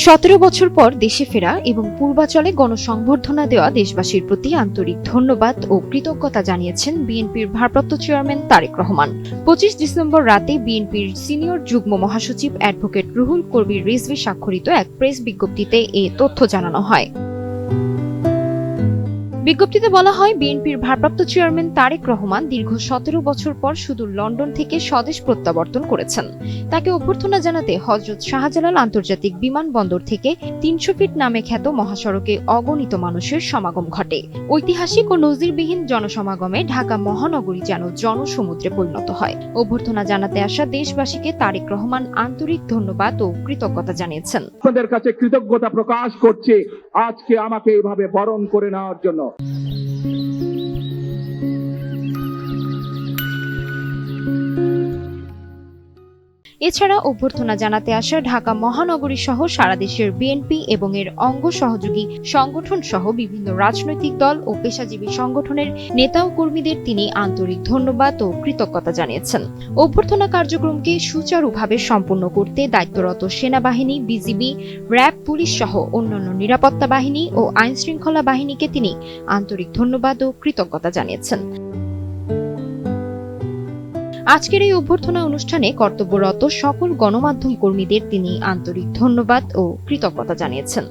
17 বছর পর দেশে ফেরা এবং পূর্বাচলে গণসংবর্ধনা দেওয়া দেশবাসীর প্রতি আন্তরিক ধন্যবাদ ও কৃতজ্ঞতা জানিয়েছেন বিএনপির ভারপ্রাপ্ত চেয়ারম্যান তারেক রহমান। 25 ডিসেম্বর রাতে বিএনপির সিনিয়র যুগ্ম মহাসচিব অ্যাডভোকেট রুহুল কবির রিজভী স্বাক্ষরিত এক প্রেস বিজ্ঞপ্তিতে এ তথ্য জানানো হয়। বিজ্ঞপ্তিতে বলা হয়, বিএনপির ভারপ্রাপ্ত চেয়ারম্যান তারেক রহমান দীর্ঘ 17 বছর পর সুদূর লন্ডন থেকে স্বদেশ প্রত্যাবর্তন করেছেন। তাকে অভ্যর্থনা জানাতে হযরত শাহজালাল আন্তর্জাতিক বিমানবন্দর থেকে 300 ফিট নামে খ্যাত মহাসড়কে অগণিত মানুষের সমাগম ঘটে। ঐতিহাসিক ও নজিরবিহীন জনসমাগমে ঢাকা মহানগরী যেন জনসমুদ্রে পরিণত হয়। অভ্যর্থনা জানাতে আসা দেশবাসীকে তারেক রহমান আন্তরিক ধন্যবাদ ও কৃতজ্ঞতা জানিয়েছেন। আপনাদের কাছে কৃতজ্ঞতা প্রকাশ করছি আজকে আমাকে এইভাবে বরণ করে নেওয়ার জন্য। এছাড়া অভ্যর্থনা জানাতে আসা ঢাকা মহানগরী সহ সারা দেশের বিএনপি এবং এর অঙ্গ সহযোগী সংগঠন সহ বিভিন্ন রাজনৈতিক দল ও পেশাজীবী সংগঠনের নেতা ও কর্মীদের তিনি আন্তরিক ধন্যবাদ ও কৃতজ্ঞতা জানিয়েছেন। অভ্যর্থনা কার্যক্রমকে সুচারুভাবে সম্পন্ন করতে দায়িত্বরত সেনাবাহিনী, বিজিবি, র্যাব, পুলিশ সহ অন্যান্য নিরাপত্তা বাহিনী ও আইনশৃঙ্খলা বাহিনীকে তিনি আন্তরিক ধন্যবাদ ও কৃতজ্ঞতা জানিয়েছেন। আজকের এই অভ্যর্থনা অনুষ্ঠানে কর্তব্যরত সকল গণমাধ্যম কর্মীদের তিনি আন্তরিক ধন্যবাদ ও কৃতজ্ঞতা জানিয়েছেন।